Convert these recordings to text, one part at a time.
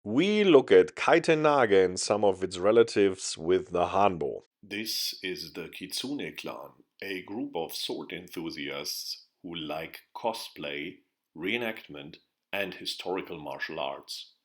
We look at Kaiten-Nage and some of its relatives with the Hanbo. This is the Kitsune clan, a group of sword enthusiasts who like cosplay, reenactment, and historical martial arts.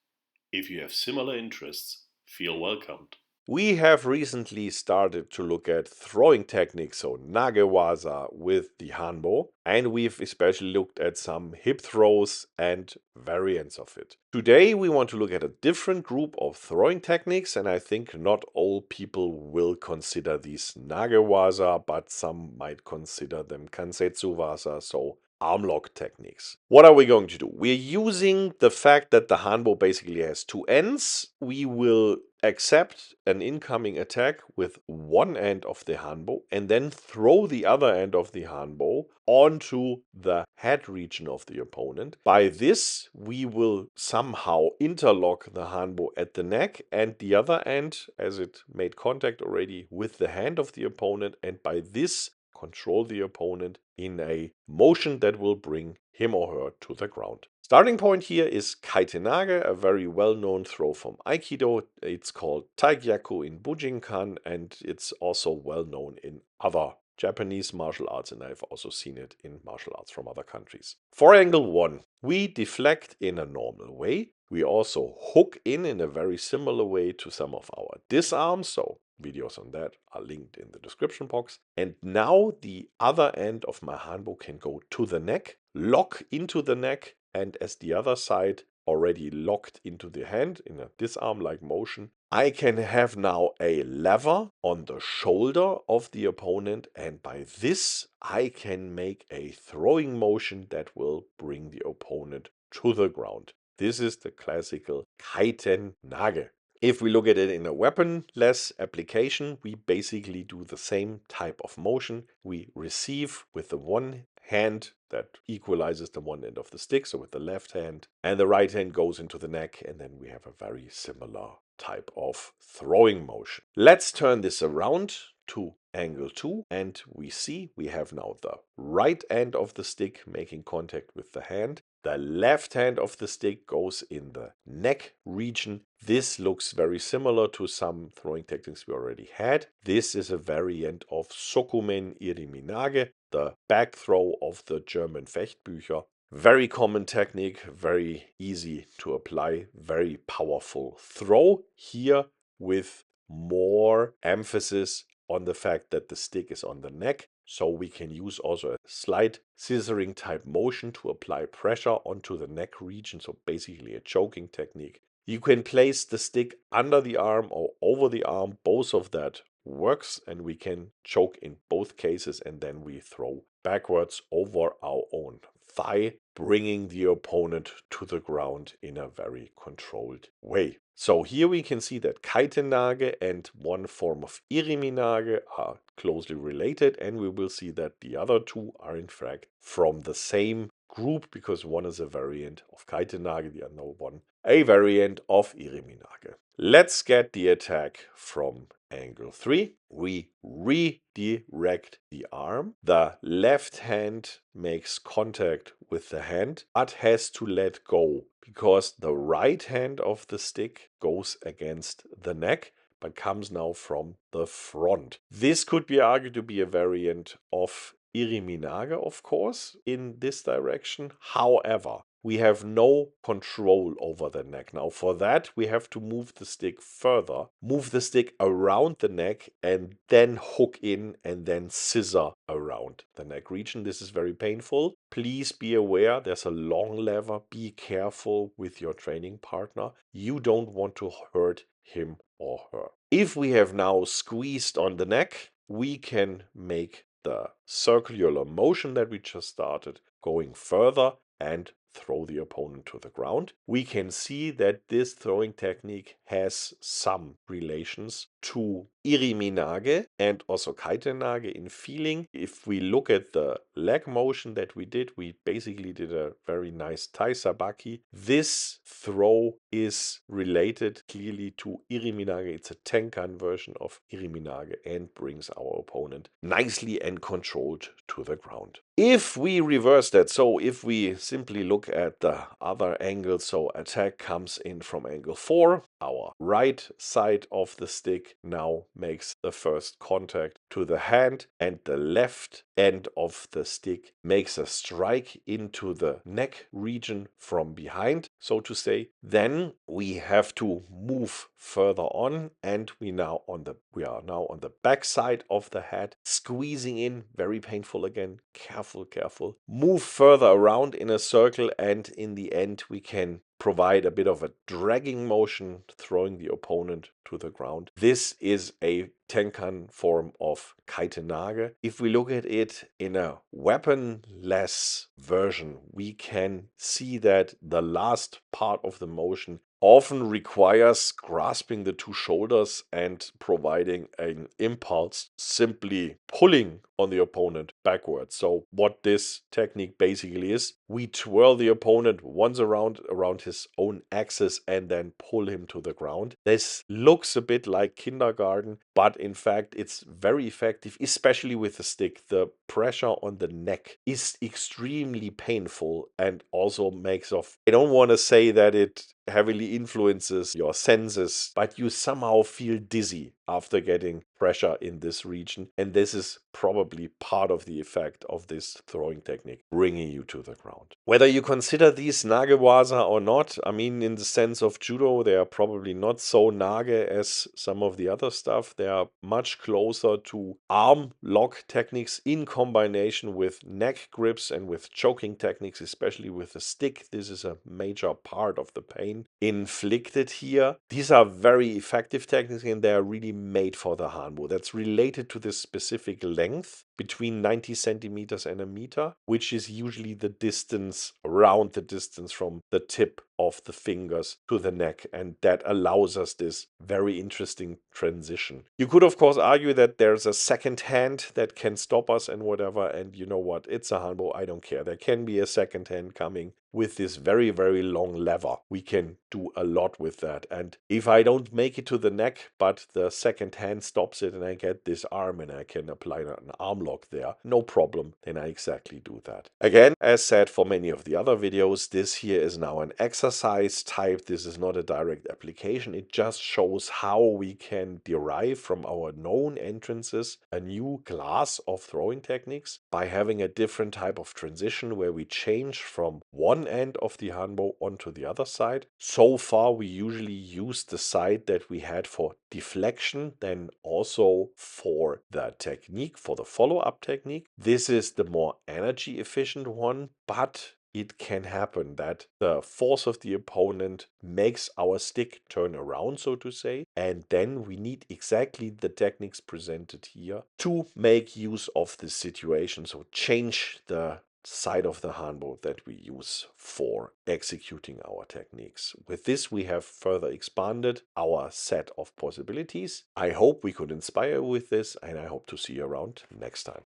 If you have similar interests, feel welcomed. We have recently started to look at throwing techniques, so Nagewaza with the Hanbo, and we've especially looked at some hip throws and variants of it. Today we want to look at a different group of throwing techniques, and I think not all people will consider these Nagewaza, but some might consider them Kansetsu-waza, so arm lock techniques. What are we going to do? We're using the fact that the Hanbo basically has two ends. We will accept an incoming attack with one end of the Hanbo and then throw the other end of the Hanbo onto the head region of the opponent. By this, we will somehow interlock the Hanbo at the neck and the other end, as it made contact already, with the hand of the opponent, and by this control the opponent in a motion that will bring him or her to the ground. Starting point here is Kaiten-Nage, a very well-known throw from Aikido. It's called Taigyaku in Bujinkan, and it's also well-known in other Japanese martial arts, and I've also seen it in martial arts from other countries. For angle 1, we deflect in a normal way. We also hook in a very similar way to some of our disarms, so videos on that are linked in the description box. And now the other end of my Hanbo can go to the neck, lock into the neck, and as the other side already locked into the hand in a disarm-like motion, I can have now a lever on the shoulder of the opponent, and by this I can make a throwing motion that will bring the opponent to the ground. This is the classical Kaiten-Nage. If we look at it in a weaponless application, we basically do the same type of motion. We receive with the one hand that equalizes the one end of the stick, so with the left hand, and the right hand goes into the neck, and then we have a very similar type of throwing motion. Let's turn this around to angle 2, and we see we have now the right end of the stick making contact with the hand. The left hand of the stick goes in the neck region. This looks very similar to some throwing techniques we already had. This is a variant of Sokumen Iriminage, the back throw of the German Fechtbücher. Very common technique, very easy to apply, very powerful throw. Here with more emphasis on the fact that the stick is on the neck. So we can use also a slight scissoring type motion to apply pressure onto the neck region. So basically a choking technique. You can place the stick under the arm or over the arm. Both of that works, and we can choke in both cases, and then we throw backwards over our own thigh, bringing the opponent to the ground in a very controlled way. So here we can see that Kaiten-Nage and one form of Iriminage are closely related, and we will see that the other two are in fact from the same group, because one is a variant of Kaiten-Nage, the other one a variant of Iriminage. Let's get the attack from angle 3. We redirect the arm. The left hand makes contact with the hand, but has to let go because the right hand of the stick goes against the neck, but comes now from the front. This could be argued to be a variant of Iriminage, of course, in this direction. However, we have no control over the neck. Now for that, we have to move the stick further, move the stick around the neck, and then hook in and then scissor around the neck region. This is very painful. Please be aware, there's a long lever. Be careful with your training partner. You don't want to hurt him or her. If we have now squeezed on the neck, we can make the circular motion that we just started going further and throw the opponent to the ground. We can see that this throwing technique has some relations to Iriminage and also Kaiten-Nage in feeling. If we look at the leg motion that we basically did a very nice Tai Sabaki. This throw is related clearly to Iriminage. It's a Tenkan version of Iriminage and brings our opponent nicely and controlled to the ground. If we reverse that, so if we simply look look at the other angle, so attack comes in from angle 4. Our right side of the stick now makes the first contact to the hand, and the left end of the stick makes a strike into the neck region from behind, so to say. Then we have to move further on, and we are now on the back side of the head, squeezing in, very painful again. Careful, careful. Move further around in a circle, and in the end we can provide a bit of a dragging motion, throwing the opponent to the ground. This is a Tenkan form of Kaiten-Nage. If we look at it in a weaponless version, we can see that the last part of the motion often requires grasping the two shoulders and providing an impulse, simply pulling on the opponent backwards. So what this technique basically is, we twirl the opponent once around his own axis and then pull him to the ground. This looks a bit like kindergarten, but in fact it's very effective, especially with the stick. The pressure on the neck is extremely painful and also makes off. I don't want to say that it heavily influences your senses, but you somehow feel dizzy after getting pressure in this region, and this is probably part of the effect of this throwing technique, bringing you to the ground. Whether you consider these nagewaza or not, I mean, in the sense of judo, they are probably not so nage as some of the other stuff. They are much closer to arm lock techniques in combination with neck grips and with choking techniques, especially with the stick. This is a major part of the pain inflicted here. These are very effective techniques, and they are really made for the Hanbo. That's related to this specific length between 90 centimeters and a meter, which is usually the distance, around the distance from the tip of the fingers to the neck, and that allows us this very interesting transition. You could of course argue that there's a second hand that can stop us and whatever, and you know what, it's a Hanbo, I don't care. There can be a second hand coming with this very, very long lever. We can do a lot with that, and if I don't make it to the neck, but the second hand stops it and I get this arm and I can apply an arm lock there, no problem, then I exactly do that. Again, as said for many of the other videos, this here is now an exercise type. This is not a direct application. It just shows how we can derive from our known entrances a new class of throwing techniques by having a different type of transition where we change from one end of the Hanbo onto the other side. So far, we usually use the side that we had for deflection, then also for the technique, for the follow-up technique. This is the more energy efficient one, but it can happen that the force of the opponent makes our stick turn around, so to say, and then we need exactly the techniques presented here to make use of this situation. So change the side of the Hanbo that we use for executing our techniques. With this, we have further expanded our set of possibilities. I hope we could inspire you with this, and I hope to see you around next time.